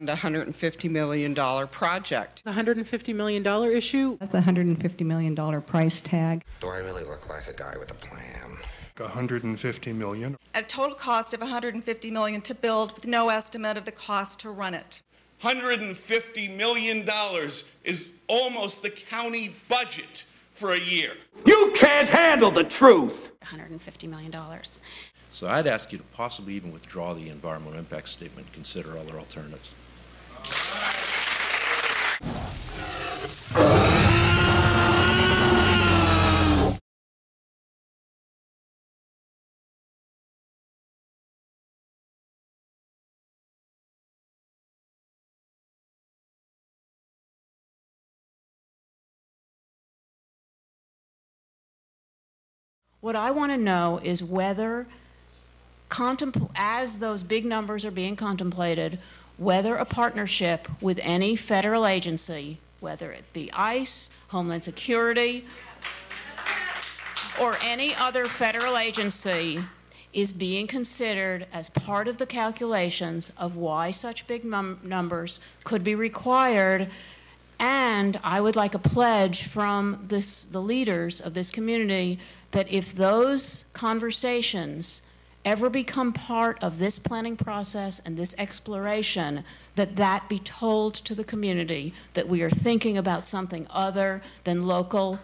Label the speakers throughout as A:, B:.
A: $150 million project.
B: The $150 million issue?
C: That's the $150 million price tag.
D: Do I really look like a guy with a plan?
E: $150 million.
F: At a total cost of $150 million to build, with no estimate of the cost to run it.
G: $150 million is almost the county budget for a year.
H: You can't handle the truth!
I: $150 million.
J: So I'd ask you to possibly even withdraw the environmental impact statement and consider other alternatives.
I: What I want to know is whether, as those big numbers are being contemplated, whether a partnership with any federal agency, whether it be ICE, Homeland Security, or any other federal agency, is being considered as part of the calculations of why such big numbers could be required. And I would like a pledge from the leaders of this community that if those conversations ever become part of this planning process and this exploration, that be told to the community that we are thinking about something other than local,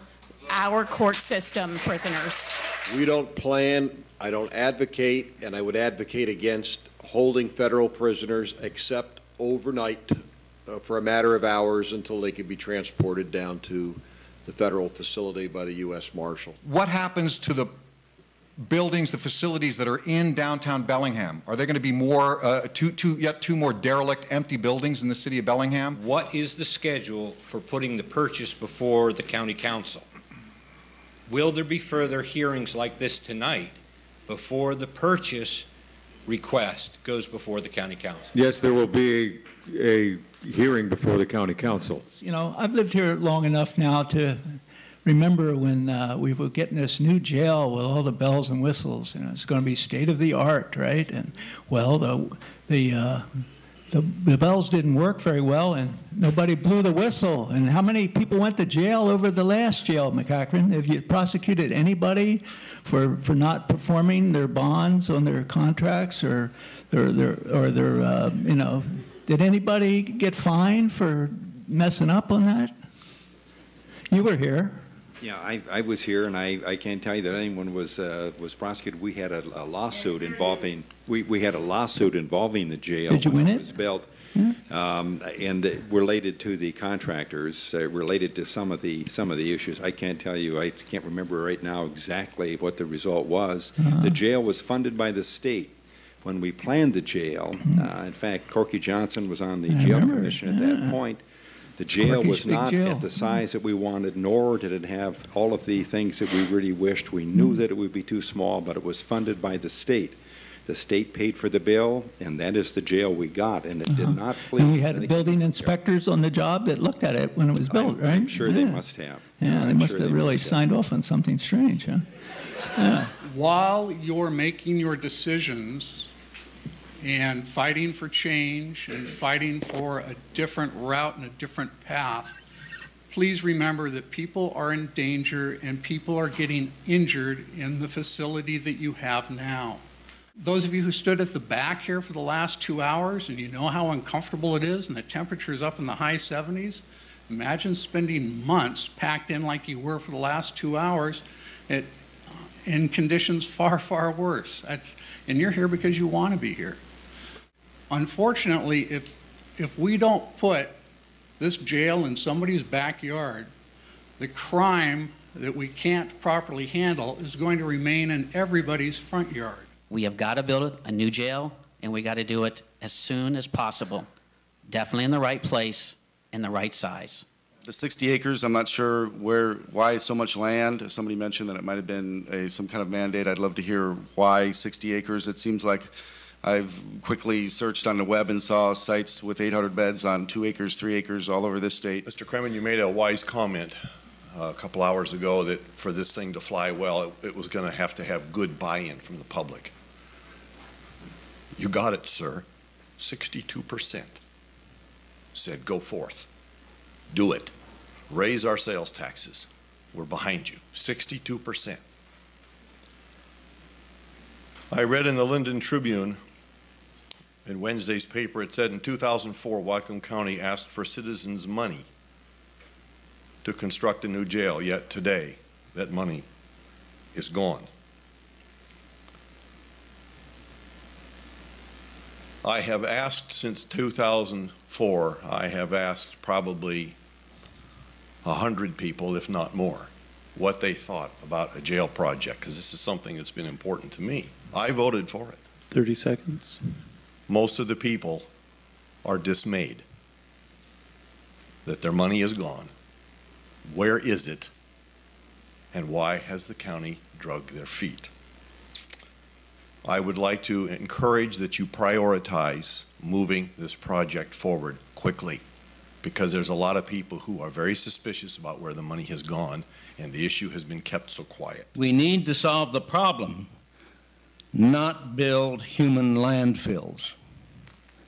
I: our court system prisoners.
K: We don't plan, I don't advocate, and I would advocate against holding federal prisoners except overnight for a matter of hours until they can be transported down to the federal facility by the U.S. Marshal.
E: What happens to the buildings, the facilities that are in downtown Bellingham? Are there going to be more, yet two more derelict, empty buildings in the city of Bellingham?
L: What is the schedule for putting the purchase before the county council? Will there be further hearings like this tonight before the purchase request goes before the county council?
M: Yes, there will be a hearing before the county council.
N: You know, I've lived here long enough now to remember when we were getting this new jail with all the bells and whistles. You know, it's going to be state of the art, right? And well, the bells didn't work very well, and nobody blew the whistle. And how many people went to jail over the last jail, McCachran? Have you prosecuted anybody for not performing their bonds on their contracts or their you know? Did anybody get fined for messing up on that? You were here.
O: Yeah, I was here, and I can't tell you that anyone was prosecuted. We had a lawsuit involving we had a lawsuit involving the jail.
N: Did you win it?
O: It was built, and related to the contractors, related to some of the issues. I can't tell you. I can't remember right now exactly what the result was. The jail was funded by the state. When we planned the jail, in fact, Corky Johnson was on the jail commission at that point. The jail was not at the size that we wanted, nor did it have all of the things that we really wished. We knew that it would be too small, but it was funded by the state. The state paid for the bill, and that is the jail we got, and it did not please.
N: And we had building inspectors on the job that looked at it when it was built, right?
O: I'm sure they must have.
N: Yeah, they must have really signed off on something strange, huh? Yeah.
P: While you're making your decisions and fighting for change and fighting for a different route and a different path, please remember that people are in danger and people are getting injured in the facility that you have now. Those of you who stood at the back here for the last 2 hours, and you know how uncomfortable it is, and the temperature is up in the high 70s, imagine spending months packed in like you were for the last 2 hours in conditions far, far worse. And you're here because you want to be here. Unfortunately, if we don't put this jail in somebody's backyard, the crime that we can't properly handle is going to remain in everybody's front yard.
Q: We have got to build a new jail, and we got to do it as soon as possible. Definitely in the right place, in the right size.
R: The 60 acres, I'm not sure why so much land. Somebody mentioned that it might have been some kind of mandate. I'd love to hear why 60 acres. It seems like I've quickly searched on the web and saw sites with 800 beds on 2 acres, 3 acres all over this state.
S: Mr. Kremen, you made a wise comment a couple hours ago that for this thing to fly well, it was going to have good buy-in from the public. You got it, sir. 62%. said, go forth, do it, raise our sales taxes. We're behind you, 62%. I read in the Linden Tribune, in Wednesday's paper, it said in 2004, Whatcom County asked for citizens' money to construct a new jail, yet today that money is gone. I have asked since 2004, I have asked probably 100 people, if not more, what they thought about a jail project, because this is something that's been important to me. I voted for it.
T: 30 seconds.
S: Most of the people are dismayed that their money is gone. Where is it? And why has the county dragged their feet? I would like to encourage that you prioritize moving this project forward quickly, because there's a lot of people who are very suspicious about where the money has gone, and the issue has been kept so quiet.
H: We need to solve the problem, not build human landfills.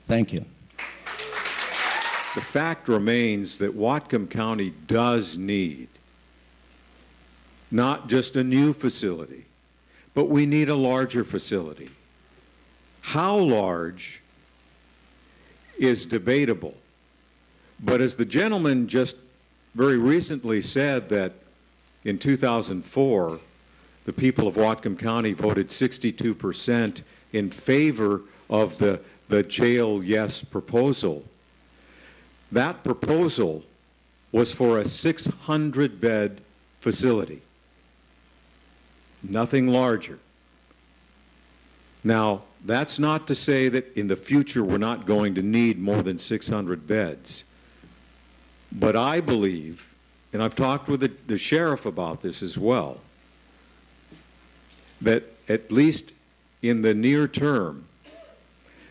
H: Thank you.
M: The fact remains that Whatcom County does need not just a new facility, but we need a larger facility. How large is debatable, but as the gentleman just very recently said, that in 2004, the people of Whatcom County voted 62% in favor of the jail yes proposal. That proposal was for a 600-bed facility, nothing larger. Now, that's not to say that in the future we're not going to need more than 600 beds. But I believe, and I've talked with the sheriff about this as well, that at least in the near term,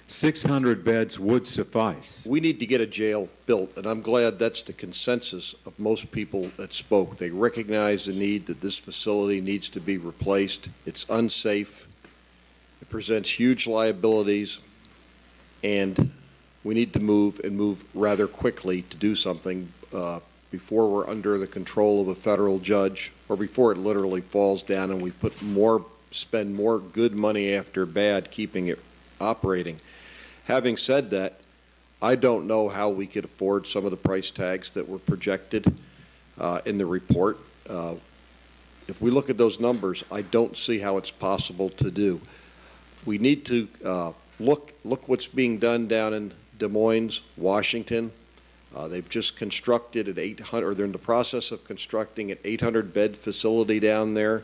M: 600 beds would suffice.
K: We need to get a jail built, and I'm glad that's the consensus of most people that spoke. They recognize the need that this facility needs to be replaced. It's unsafe. It presents huge liabilities, and we need to move rather quickly to do something before we're under the control of a federal judge, or before it literally falls down and we spend more good money after bad keeping it operating. Having said that, I don't know how we could afford some of the price tags that were projected in the report. If we look at those numbers, I don't see how it's possible to do. We need to look what's being done down in Des Moines, Washington. They've just constructed an 800, or they're in the process of constructing an 800-bed facility down there,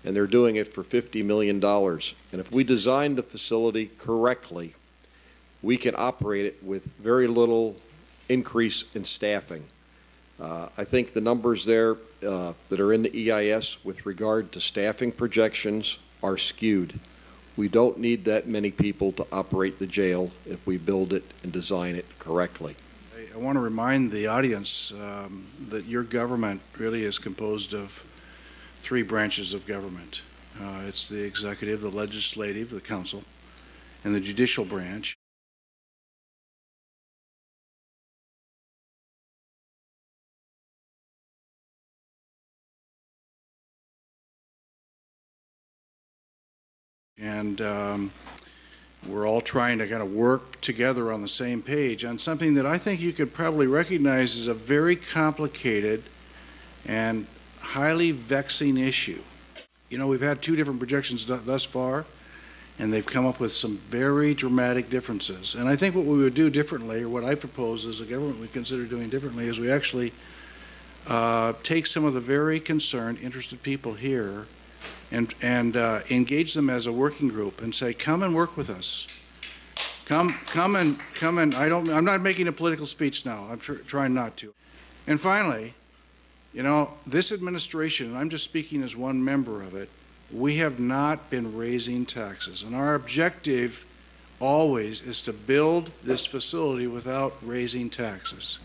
K: and they're doing it for $50 million. And if we design the facility correctly, we can operate it with very little increase in staffing. I think the numbers there that are in the EIS with regard to staffing projections are skewed. We don't need that many people to operate the jail if we build it and design it correctly.
T: I want to remind the audience that your government really is composed of 3 branches of government. It's the executive, the legislative, the council, and the judicial branch. And we're all trying to kind of work together on the same page on something that I think you could probably recognize as a very complicated and highly vexing issue. You know, we've had 2 different projections thus far, and they've come up with some very dramatic differences. And I think what we would do differently, or what I propose as a government we consider doing differently, is we actually take some of the very concerned, interested people here and engage them as a working group and say, come and work with us. Come and I'm not making a political speech now. I'm trying not to. And finally, you know, this administration, and I'm just speaking as one member of it, we have not been raising taxes. And our objective always is to build this facility without raising taxes.